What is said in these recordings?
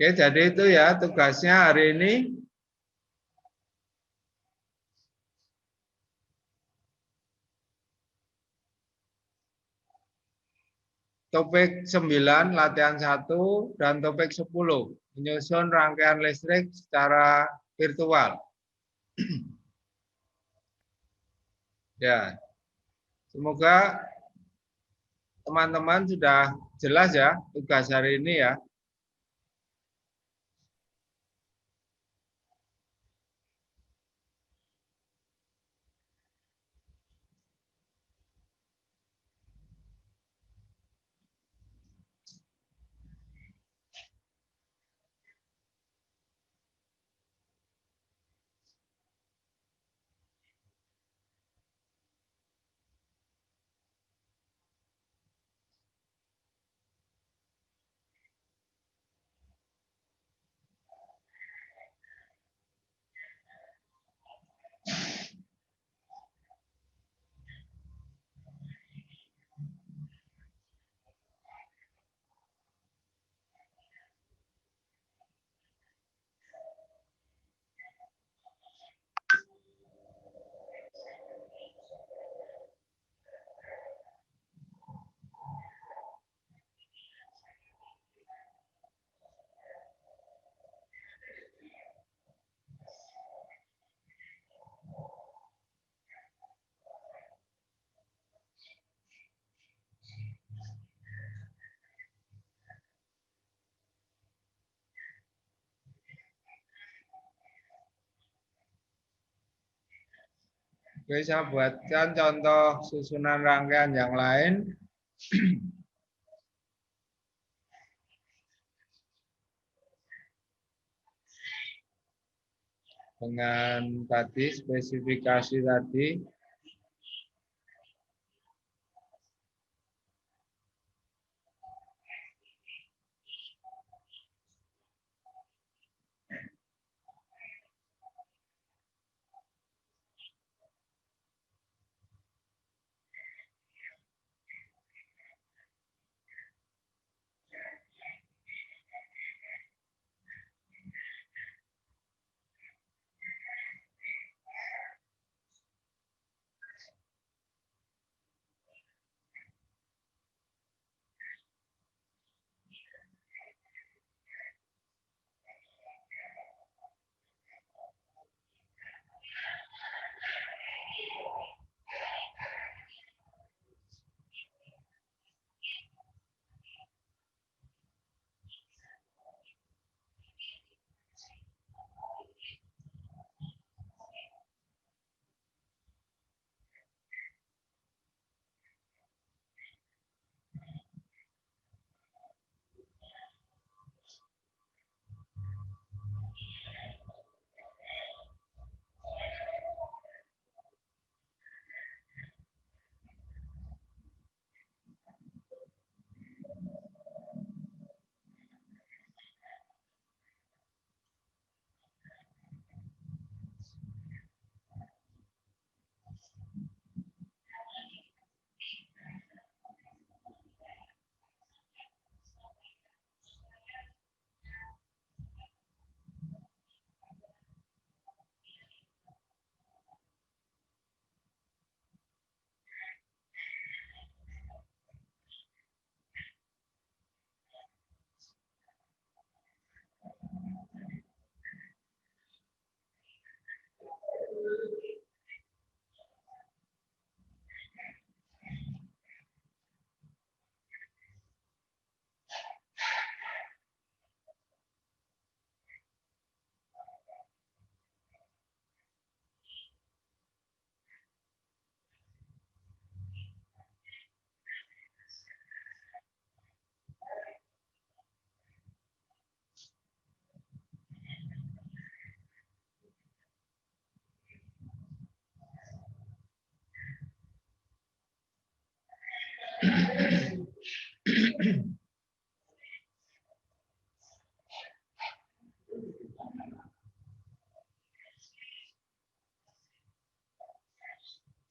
Oke, jadi itu ya tugasnya hari ini. Topik 9, latihan 1, dan topik 10, menyusun rangkaian listrik secara virtual. Ya, semoga teman-teman sudah jelas ya tugas hari ini ya. Oke, saya buatkan contoh susunan rangkaian yang lain. Dengan tadi spesifikasi tadi.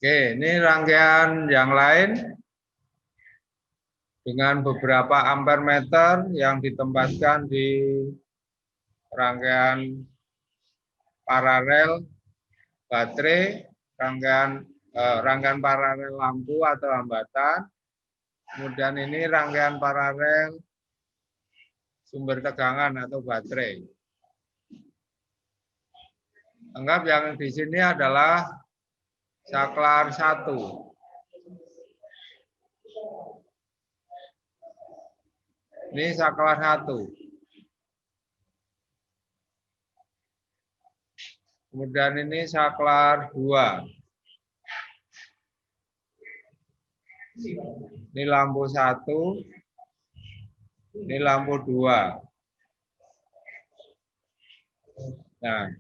Oke, ini rangkaian yang lain dengan beberapa ampere meter yang ditempatkan di rangkaian paralel baterai, rangkaian paralel lampu atau hambatan. Kemudian ini rangkaian paralel sumber tegangan atau baterai. Anggap yang di sini adalah saklar 1. Ini saklar 1. Kemudian ini saklar 2. Ini lampu 1. Ini lampu 2. Nah,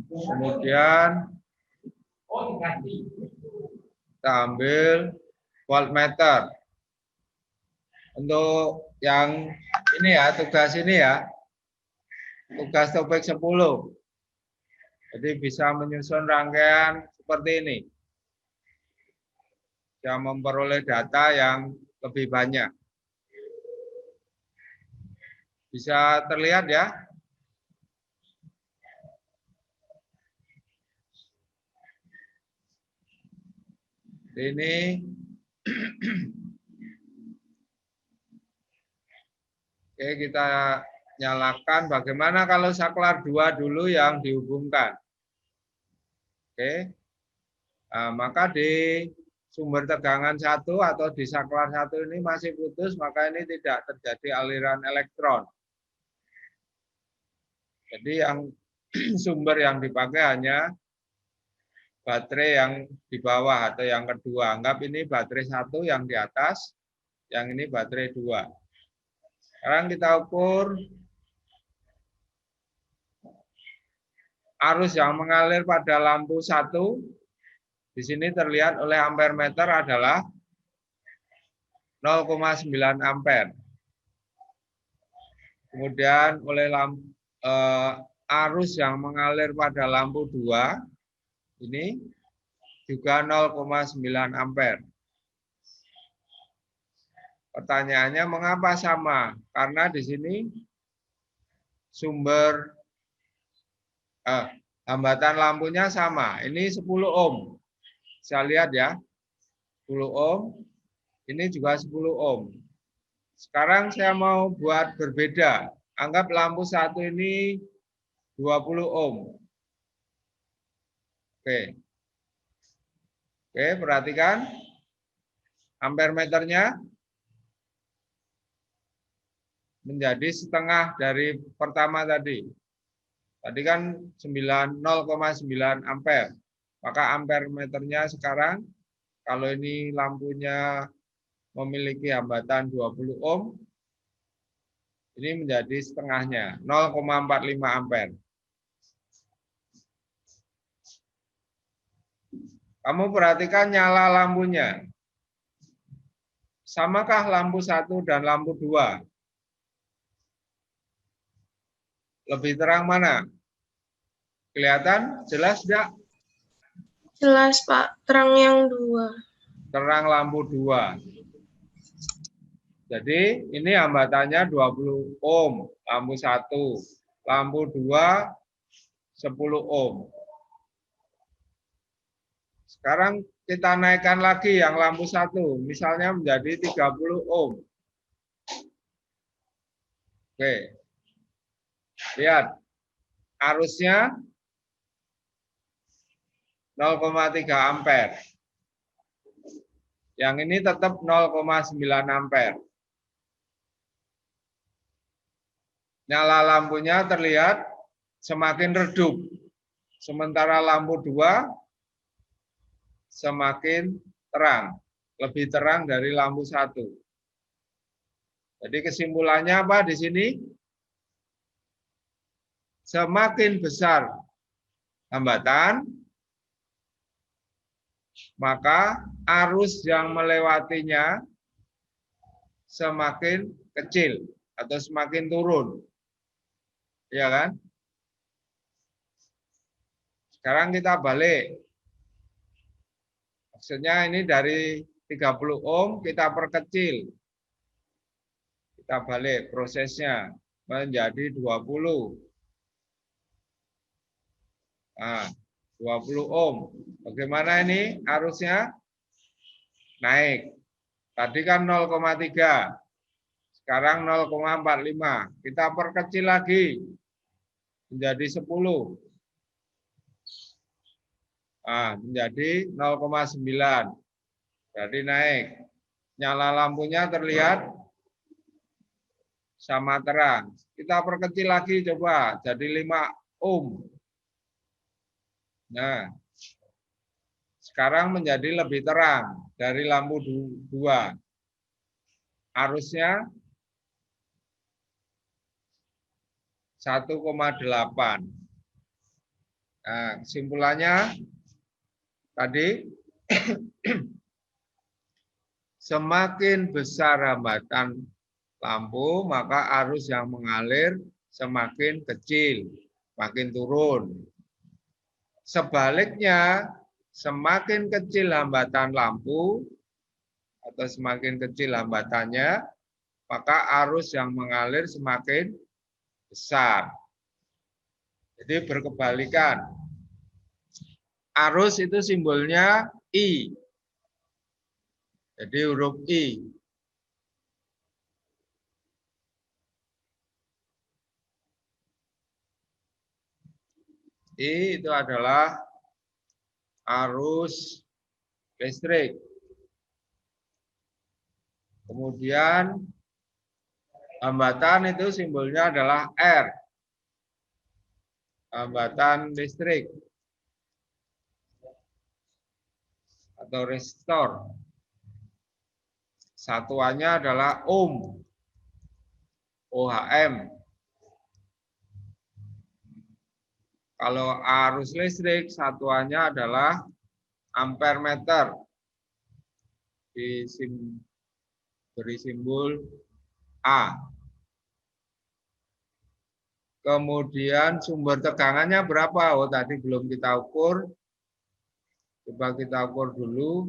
kemudian kita ambil voltmeter. Untuk yang ini ya, tugas ini ya. Tugas topik 10. Jadi bisa menyusun rangkaian seperti ini. Yang memperoleh data yang lebih banyak. Bisa terlihat ya. Ini oke, kita nyalakan. Bagaimana kalau saklar 2 dulu yang dihubungkan? Oke. Nah, maka di sumber tegangan 1 atau di saklar 1 ini masih putus, maka ini tidak terjadi aliran elektron. Jadi yang sumber yang dipakai hanya baterai yang di bawah atau yang kedua. Anggap ini baterai 1 yang di atas, yang ini baterai 2. Sekarang kita ukur arus yang mengalir pada lampu 1. Di sini terlihat oleh ampere meter adalah 0,9 ampere. Kemudian oleh arus yang mengalir pada lampu 2 ini juga 0,9 ampere. Pertanyaannya mengapa sama? Karena di sini sumber hambatan lampunya sama. Ini 10 ohm. Bisa lihat ya. 10 ohm. Ini juga 10 ohm. Sekarang saya mau buat berbeda. Anggap lampu 1 ini 20 ohm. Oke. Oke, perhatikan. Ampere meternya menjadi setengah dari pertama tadi. Tadi kan 0,9 ampere. Maka ampere meternya sekarang, kalau ini lampunya memiliki hambatan 20 ohm, ini menjadi setengahnya, 0,45 ampere. Kamu perhatikan nyala lampunya. Samakah lampu 1 dan lampu 2? Lebih terang mana? Kelihatan? Jelas tidak? Jelas, Pak. Terang yang 2. Terang lampu 2. Jadi ini hambatannya 20 ohm, lampu 1. Lampu 2, 10 ohm. Sekarang kita naikkan lagi yang lampu 1, misalnya menjadi 30 ohm. Oke. Lihat, arusnya 0,3 ampere. Yang ini tetap 0,9 ampere. Nyala lampunya terlihat semakin redup. Sementara lampu 2 semakin terang. Lebih terang dari lampu 1. Jadi kesimpulannya apa di sini? Semakin besar hambatan, maka arus yang melewatinya semakin kecil atau semakin turun. Ya kan? Sekarang kita balik. Maksudnya ini dari 30 ohm kita perkecil. Kita balik prosesnya menjadi 20. Nah, 20 ohm. Bagaimana ini arusnya? Naik. Tadi kan 0,3. Sekarang 0,45. Kita perkecil lagi menjadi 10. Nah, menjadi 0,9. Berarti naik. Nyala lampunya terlihat sama terang. Kita perkecil lagi coba jadi 5 ohm. Nah, sekarang menjadi lebih terang dari lampu 2. Arusnya 1,8. Nah, kesimpulannya tadi semakin besar hambatan lampu, maka arus yang mengalir semakin kecil, makin turun. Sebaliknya, semakin kecil hambatan lampu atau semakin kecil hambatannya, maka arus yang mengalir semakin besar. Jadi berkebalikan. Arus itu simbolnya I. Jadi huruf I. I itu adalah arus listrik. Kemudian hambatan itu simbolnya adalah R. Hambatan listrik atau resistor. Satuannya adalah ohm. OHM. Kalau arus listrik satuannya adalah ampere meter. Beri simbol A. Kemudian sumber tegangannya berapa? Oh, tadi belum kita ukur. Coba kita ukur dulu.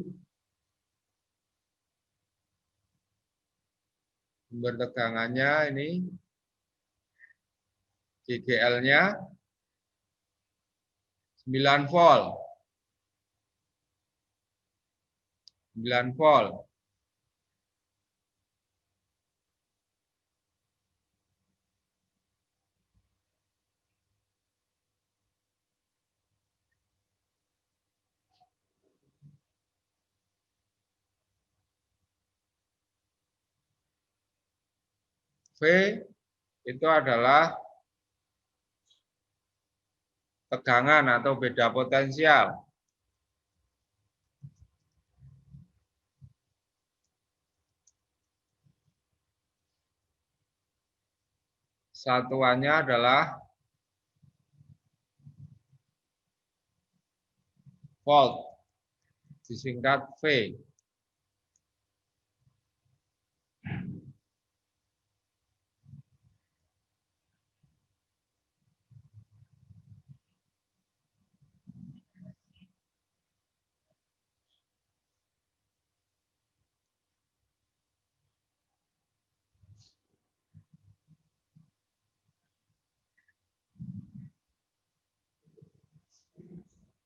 Sumber tegangannya ini GGL-nya 9 volt. 9 volt. V itu adalah tegangan atau beda potensial. Satuannya adalah volt, disingkat V.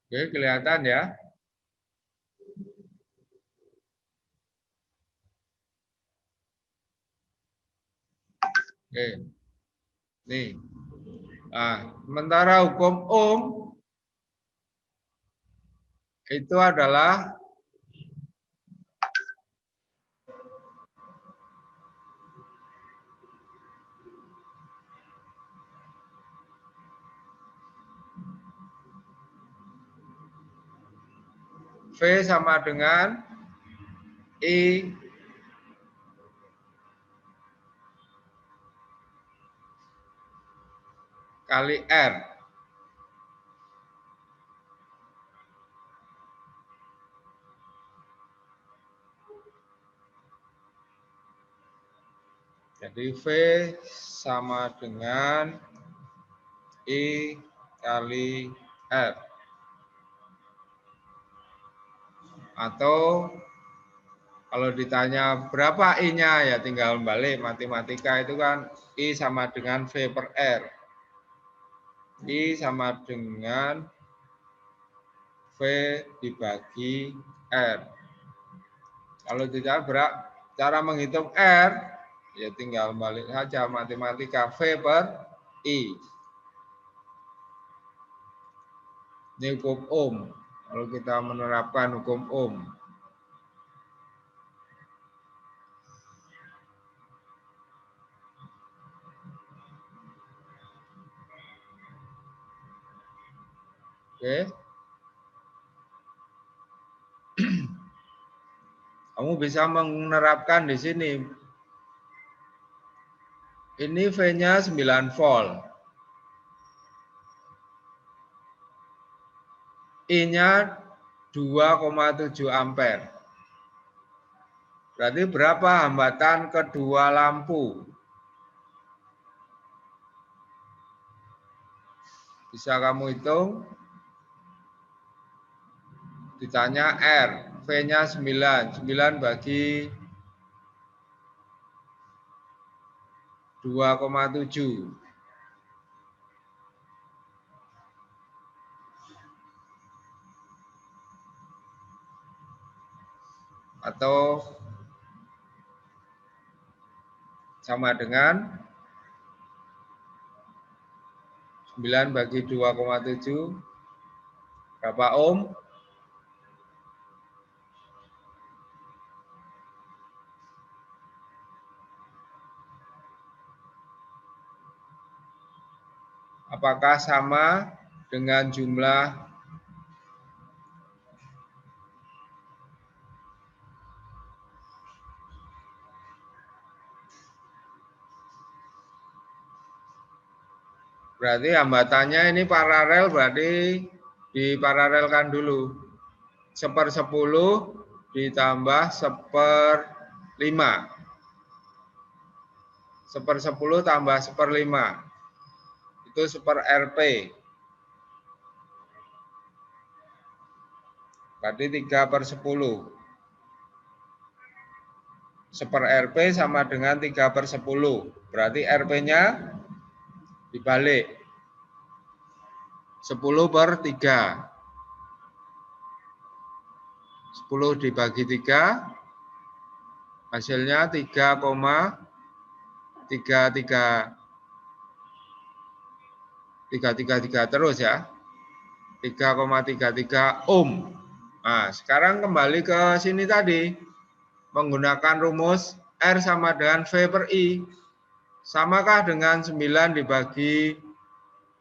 Oke, kelihatan ya. Oke. Nih. Nah, sementara hukum Ohm itu adalah V sama dengan I kali R. Jadi V sama dengan I kali R. Atau kalau ditanya berapa I-nya, ya tinggal balik matematika itu kan I sama dengan V per R. I sama dengan V dibagi R. Kalau tidak cara menghitung R, ya tinggal balik saja matematika V per I. Ini hukum Ohm. Kalau kita menerapkan hukum Ohm. Oke. Kamu bisa menerapkan di sini. Ini V-nya 9 volt. I-nya 2,7 ampere. Berarti berapa hambatan kedua lampu? Bisa kamu hitung? Ditanya R, V-nya 9. 9 bagi 2,7. Atau sama dengan 9 bagi 2,7. Berapa ohm? Apakah sama dengan jumlah berarti hambatannya ini paralel, berarti diparalelkan dulu. 1/10 ditambah 1/5. 1/10 tambah 1/5. Itu 1/Rp. Berarti 3/10. 1/Rp sama dengan 3/10. Berarti Rp-nya dibalik. 10/3. 10 dibagi 3, hasilnya 3,333 terus ya. 3,33 ohm. Nah, sekarang kembali ke sini tadi. Menggunakan rumus R sama dengan V per I. Samakah dengan 9 dibagi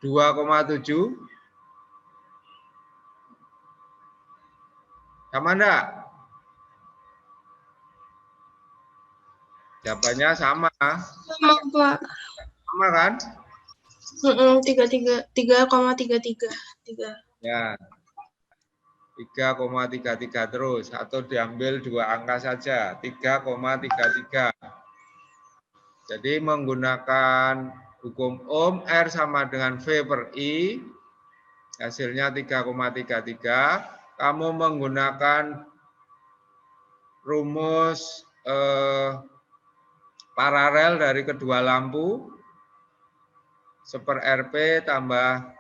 2,7? Sama enggak? Jawabannya sama. Sama, Pak. Sama kan? 3,33. Ya. 3,33 terus atau diambil dua angka saja, 3,33. Jadi menggunakan hukum Ohm R sama dengan V per I, hasilnya 3,33. Kamu menggunakan rumus paralel dari kedua lampu, 1/Rp tambah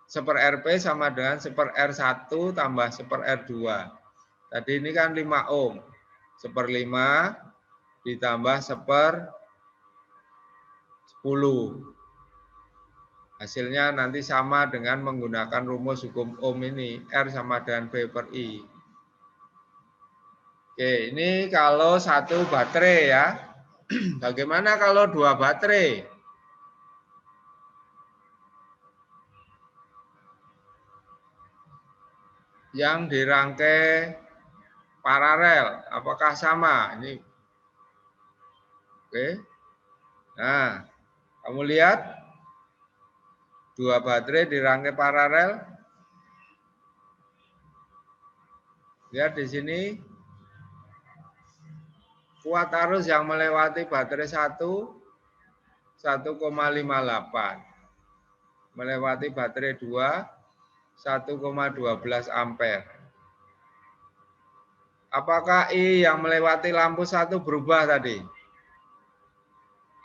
1/Rp sama dengan 1/R1 tambah 1/R2. Tadi ini kan 5 ohm. 1/5 ditambah 1/10. Hasilnya nanti sama dengan menggunakan rumus hukum Ohm ini. R sama dengan V per I. Oke, ini kalau satu baterai ya. Bagaimana kalau dua baterai? Yang dirangkai paralel, apakah sama? Ini, oke. Nah, kamu lihat dua baterai dirangkai paralel. Lihat di sini, kuat arus yang melewati baterai 1,58. Melewati baterai 2, 1,12 ampere. Apakah I yang melewati lampu 1 berubah tadi?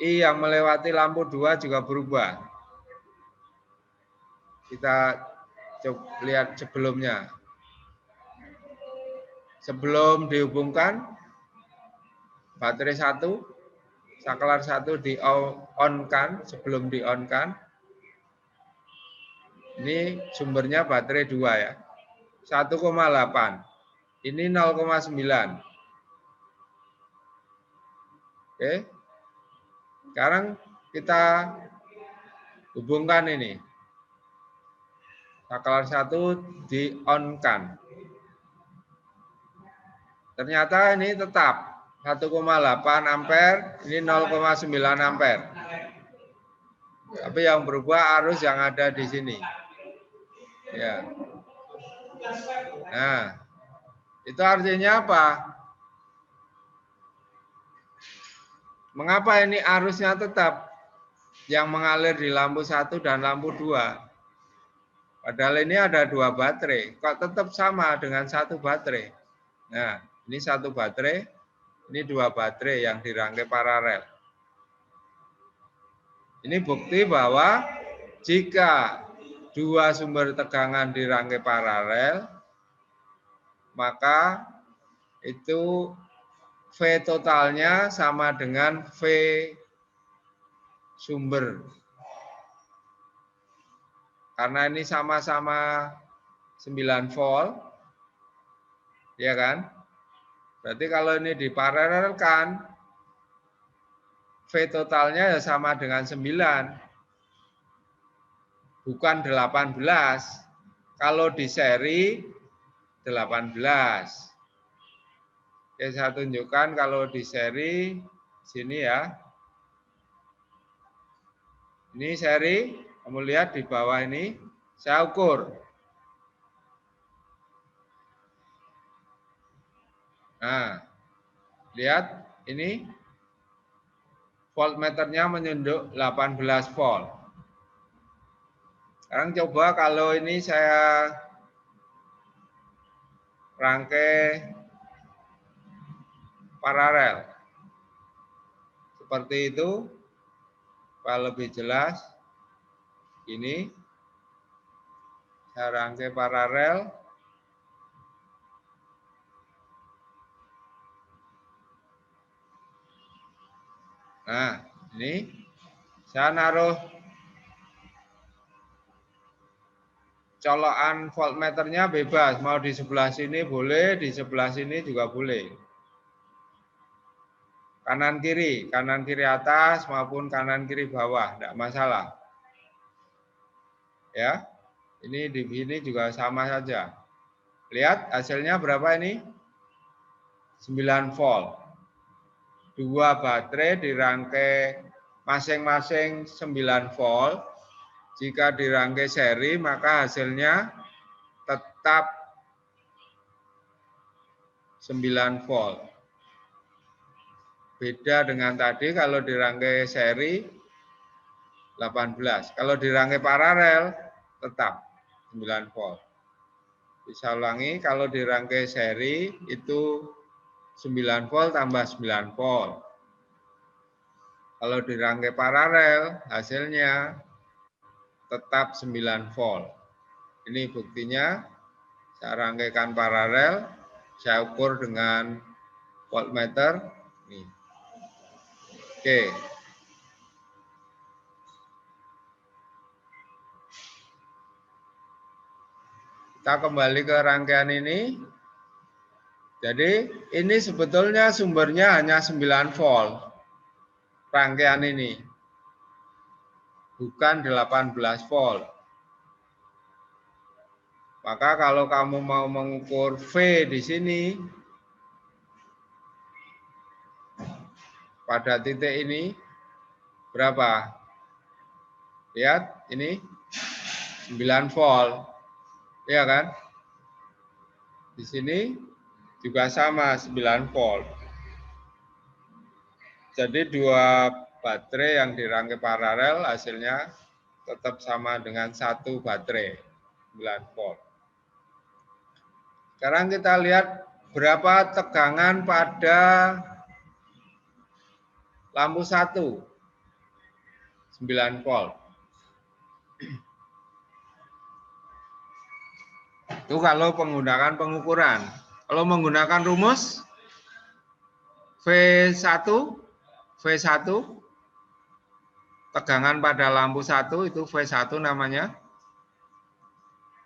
I yang melewati lampu 2 juga berubah. Kita coba lihat sebelumnya. sebelum dihubungkan baterai 1, saklar 1 di-on-kan, sebelum di-on-kan. Ini sumbernya baterai 2 ya. 1,8. Ini 0,9. Oke. Sekarang kita hubungkan ini. Saklar 1 di-on-kan. Ternyata ini tetap 1,8 ampere, ini 0,9 ampere. Tapi yang berubah arus yang ada di sini. Ya. Nah, itu artinya apa? Mengapa ini arusnya tetap yang mengalir di lampu 1 dan lampu 2? Padahal ini ada 2 baterai, kok tetap sama dengan 1 baterai. Nah, ini 1 baterai, ini 2 baterai yang dirangkai paralel. Ini bukti bahwa jika 2 sumber tegangan dirangkai paralel, maka itu V totalnya sama dengan V sumber. Karena ini sama-sama 9 volt, ya kan? Berarti kalau ini diparalelkan, V totalnya ya sama dengan 9, bukan 18. Kalau di seri 18. Oke, saya tunjukkan kalau di seri sini ya. Ini seri, kamu lihat di bawah ini, saya ukur. Nah, lihat ini voltmeternya menunjuk 18 volt. Sekarang coba kalau ini saya rangkai paralel. Seperti itu, supaya lebih jelas. Ini saya rangkai paralel. Nah, ini saya naruh colokan voltmeternya bebas. Mau di sebelah sini boleh, di sebelah sini juga boleh. Kanan kiri atas maupun kanan kiri bawah, tidak masalah. Ya, ini di sini juga sama saja. Lihat hasilnya berapa ini? 9 volt. 2 baterai dirangkai masing-masing 9 volt. Jika dirangkai seri maka hasilnya tetap 9 volt. Beda dengan tadi kalau dirangkai seri 18. Kalau dirangkai paralel tetap 9 volt. Bisa ulangi, kalau dirangkai seri itu 9 volt tambah 9 volt. Kalau dirangkai paralel hasilnya tetap 9 volt. Ini buktinya, saya rangkaikan paralel, saya ukur dengan voltmeter. Nih. Oke. Kita kembali ke rangkaian ini. Jadi ini sebetulnya sumbernya hanya 9 volt. Rangkaian ini. Bukan 18 volt. Maka kalau kamu mau mengukur V di sini, pada titik ini, berapa? Lihat, ini 9 volt. Ya kan? Di sini juga sama 9 volt. Jadi 2 baterai yang dirangkai paralel hasilnya tetap sama dengan 1 baterai 9 volt. Sekarang kita lihat berapa tegangan pada lampu 1. 9 volt. Itu kalau menggunakan pengukuran. Kalau menggunakan rumus V1, tegangan pada lampu 1 itu V1 namanya.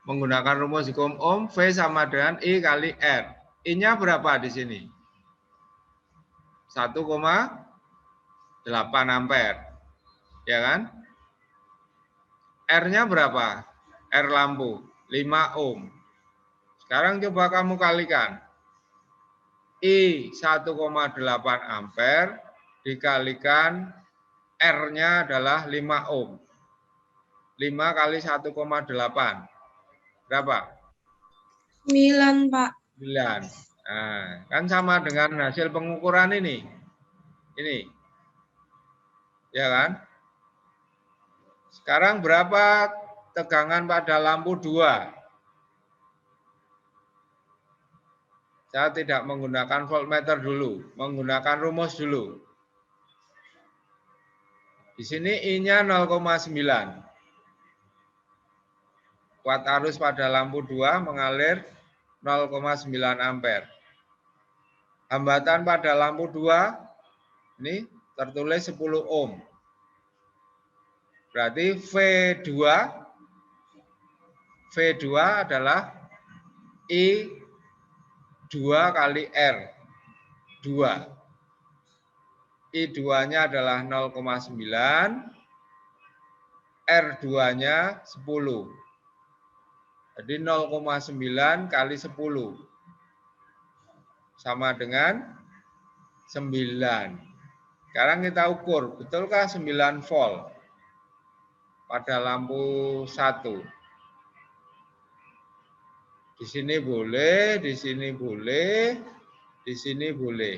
Menggunakan rumus hukum Ohm, V sama dengan I kali R. I-nya berapa di sini? 1,8 ampere. Ya kan? R-nya berapa? R lampu, 5 ohm. Sekarang coba kamu kalikan. I 1,8 ampere dikalikan R-nya adalah 5 ohm. 5 kali 1,8. Berapa? 9, Pak. 9. Nah, kan sama dengan hasil pengukuran ini. Ini. Ya kan? Sekarang berapa tegangan pada lampu 2? Saya tidak menggunakan voltmeter dulu, menggunakan rumus dulu. Di sini I-nya 0,9. Kuat arus pada lampu 2 mengalir 0,9 ampere. Hambatan pada lampu 2 ini tertulis 10 ohm. Berarti V2 adalah I 2 kali R. 2. I2-nya adalah 0,9, R2-nya 10. Jadi 0,9 kali 10 sama dengan 9. Sekarang kita ukur, betulkah 9 volt pada lampu 1? Di sini boleh, di sini boleh, di sini boleh.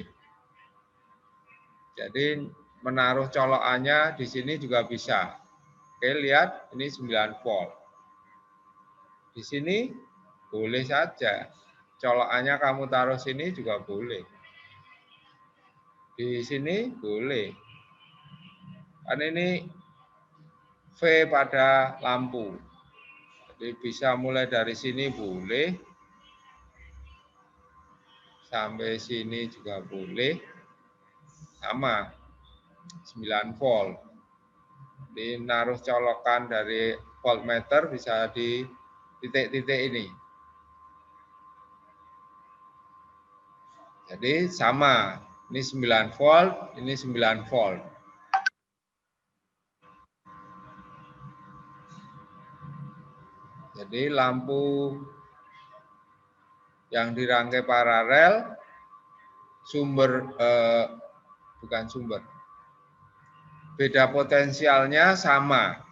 Jadi menaruh colokannya di sini juga bisa. Oke, lihat ini 9 volt. Di sini boleh saja. Colokannya kamu taruh sini juga boleh. Di sini boleh. Kan ini V pada lampu. Jadi bisa mulai dari sini boleh. Sampai sini juga boleh. Sama. 9 volt. Jadi naruh colokan dari voltmeter bisa di titik-titik ini. Jadi sama. Ini 9 volt, ini 9 volt. Jadi lampu yang dirangkai paralel bukan sumber. Beda potensialnya sama.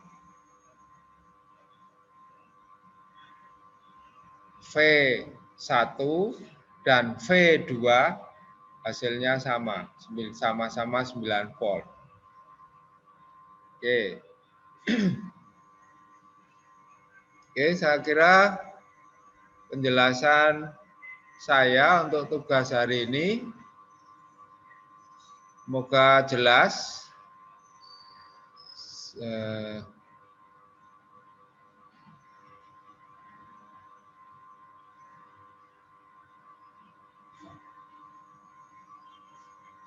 V1 dan V2 hasilnya sama, sama-sama 9 volt. Oke. Oke, saya kira penjelasan saya untuk tugas hari ini semoga jelas.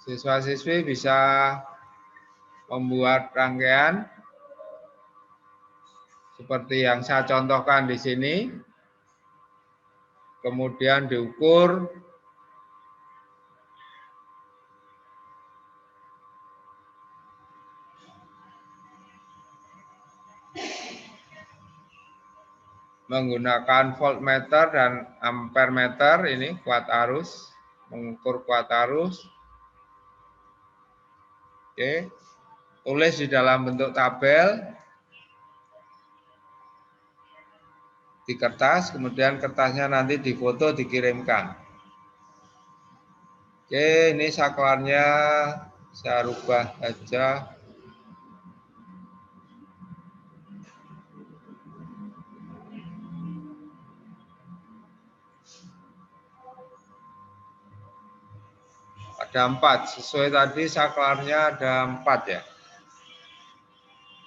Siswa-siswi bisa membuat rangkaian seperti yang saya contohkan di sini. Kemudian diukur menggunakan voltmeter dan ampermeter, ini kuat arus, mengukur kuat arus. Oke, tulis di dalam bentuk tabel di kertas, kemudian kertasnya nanti difoto dikirimkan. Oke, ini saklarnya saya rubah aja. Ada 4, sesuai tadi saklarnya ada 4 ya.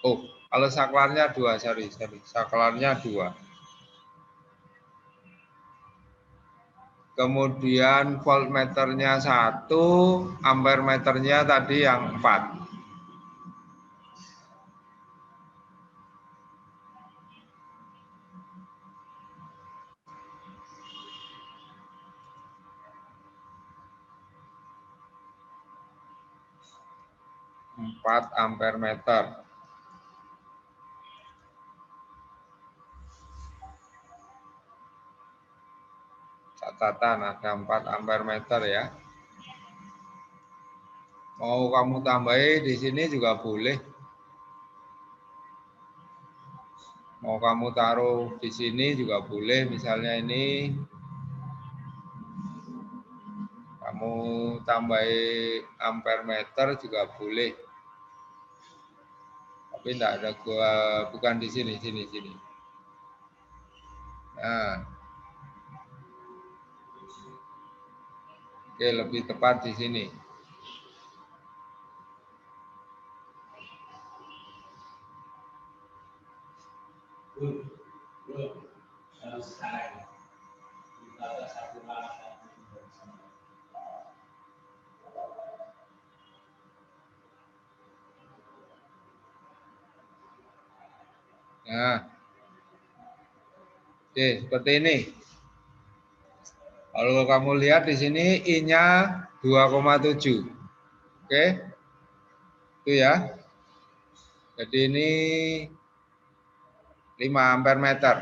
Oh, kalau saklarnya 2, sorry, saklarnya 2. kemudian voltmeternya 1, ampermeternya tadi yang 4. Ampermeter. Catatan ada 4 ampermeter ya. Mau kamu tambahi di sini juga boleh. Mau kamu taruh di sini juga boleh. Misalnya ini kamu tambahi ampermeter juga boleh. Tapi enggak ada bukan di sini. Nah. Oke, lebih tepat di sini. Nah, oke, seperti ini. Kalau kamu lihat di sini I-nya 2,7. Oke. Itu ya. Jadi ini 5 ampere meter.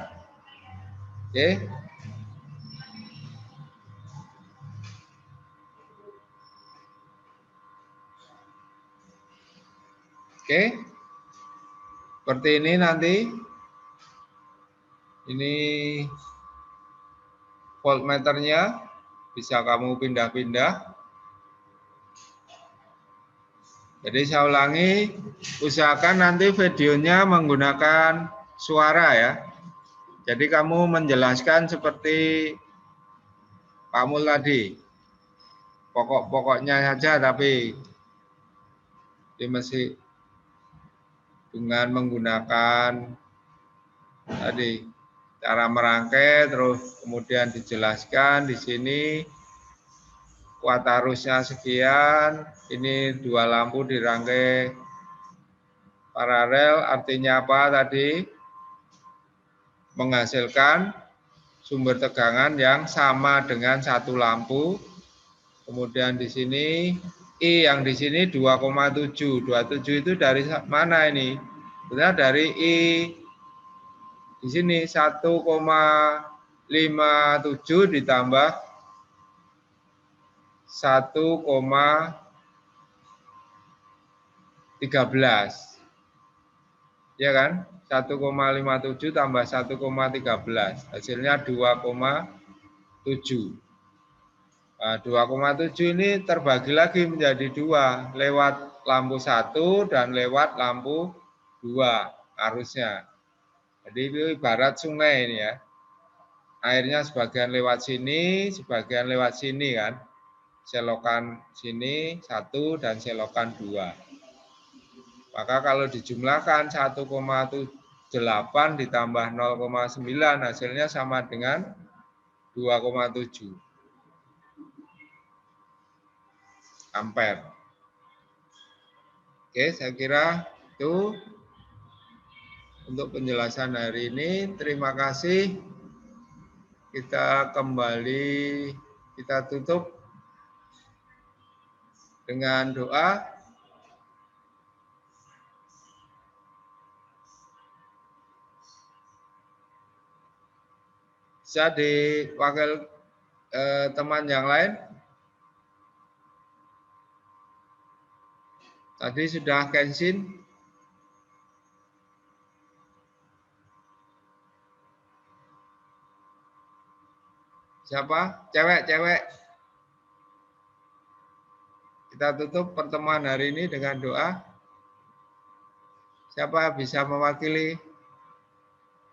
Oke. Oke. Seperti ini nanti. Ini voltmeternya bisa kamu pindah-pindah. Jadi saya ulangi, usahakan nanti videonya menggunakan suara ya. Jadi kamu menjelaskan seperti kamu tadi. Pokok-pokoknya saja tapi masih dengan menggunakan tadi cara merangkai, terus kemudian dijelaskan di sini kuat arusnya sekian, ini 2 lampu dirangkai paralel, artinya apa tadi? Menghasilkan sumber tegangan yang sama dengan 1 lampu. Kemudian di sini I yang di sini 2,7. 27 itu dari mana ini? Sebenarnya dari I di sini 1,57 ditambah 1,13. Ya kan? 1,57 tambah 1,13. Hasilnya 2,7. Nah, 2,7 ini terbagi lagi menjadi 2. Lewat lampu 1 dan lewat lampu 2 arusnya. Jadi itu ibarat sungai ini ya. Airnya sebagian lewat sini, sebagian lewat sini kan. Selokan sini 1 dan selokan 2. Maka kalau dijumlahkan 1,8 ditambah 0,9 hasilnya sama dengan 2,7 ampere. Oke, saya kira itu untuk penjelasan hari ini. Terima kasih. Kita kembali, kita tutup dengan doa. Bisa diwakil teman yang lain. Tadi sudah Kensin. Siapa? Cewek. Kita tutup pertemuan hari ini dengan doa. Siapa bisa mewakili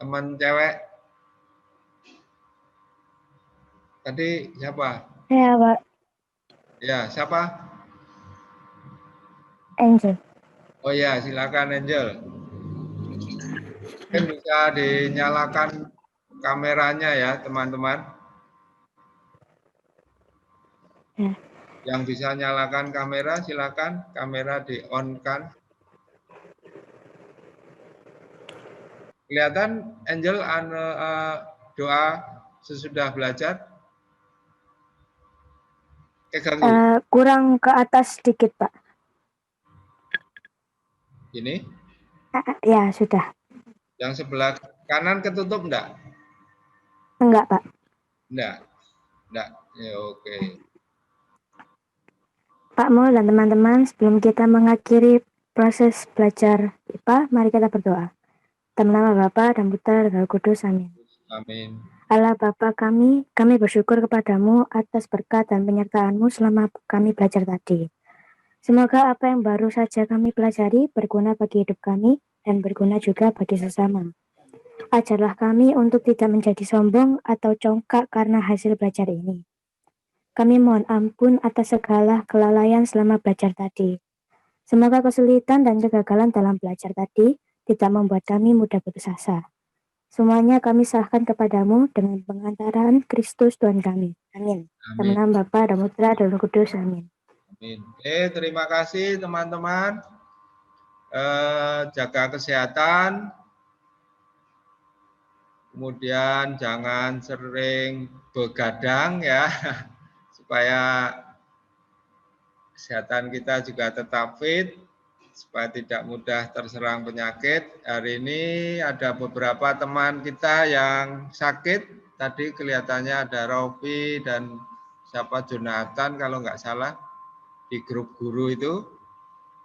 teman cewek? Tadi siapa? Saya, Pak. Ya, siapa? Angel. Oh ya, silakan Angel. Mungkin bisa dinyalakan kameranya ya, teman-teman. Ya. Yang bisa nyalakan kamera, silakan. Kamera di-on-kan. Kelihatan Angel doa sesudah belajar? Keganggu? Kurang ke atas sedikit, Pak. Ini? Ya, sudah. Yang sebelah kanan ketutup enggak? Enggak, Pak. Enggak. Enggak. Ya, oke. Pak Mo dan teman-teman, sebelum kita mengakhiri proses belajar IPA, mari kita berdoa. Dalam nama Bapa dan Putra dan Roh Kudus, amin. Amin. Allah Bapa kami bersyukur kepadamu atas berkat dan penyertaan-Mu selama kami belajar tadi. Semoga apa yang baru saja kami pelajari berguna bagi hidup kami dan berguna juga bagi sesama. Ajarlah kami untuk tidak menjadi sombong atau congkak karena hasil belajar ini. Kami mohon ampun atas segala kelalaian selama belajar tadi. Semoga kesulitan dan kegagalan dalam belajar tadi tidak membuat kami mudah putus asa. Semuanya kami serahkan kepadamu dengan pengantaran Kristus Tuhan kami. Amin. Dalam Amin. nama Bapa dan Putra dan Roh Kudus. Amin. Amin. Terima kasih teman-teman. Jaga kesehatan. Kemudian jangan sering begadang ya, supaya kesehatan kita juga tetap fit, supaya tidak mudah terserang penyakit. Hari ini ada beberapa teman kita yang sakit. Tadi kelihatannya ada Rofi dan siapa Jonathan kalau nggak salah di grup guru itu.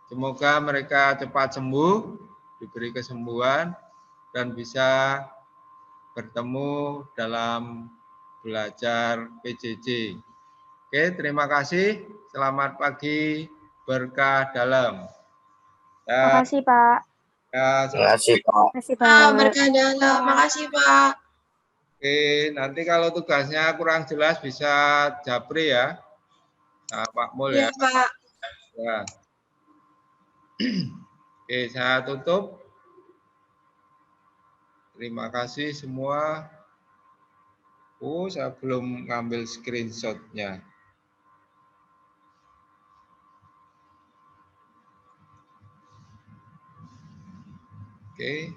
Semoga mereka cepat sembuh, diberi kesembuhan dan bisa bertemu dalam belajar PJJ. Oke, terima kasih. Selamat pagi, berkah dalam. Makasih, Pak. Terima kasih, Pak. Makasih, Pak. Berkah dalam. Makasih, Pak. Oke, nanti kalau tugasnya kurang jelas bisa japri ya. Nah, Pak Mul ya. Iya, Pak. Ya. Oke, saya tutup. Terima kasih semua. Saya belum ngambil screenshot-nya. Oke.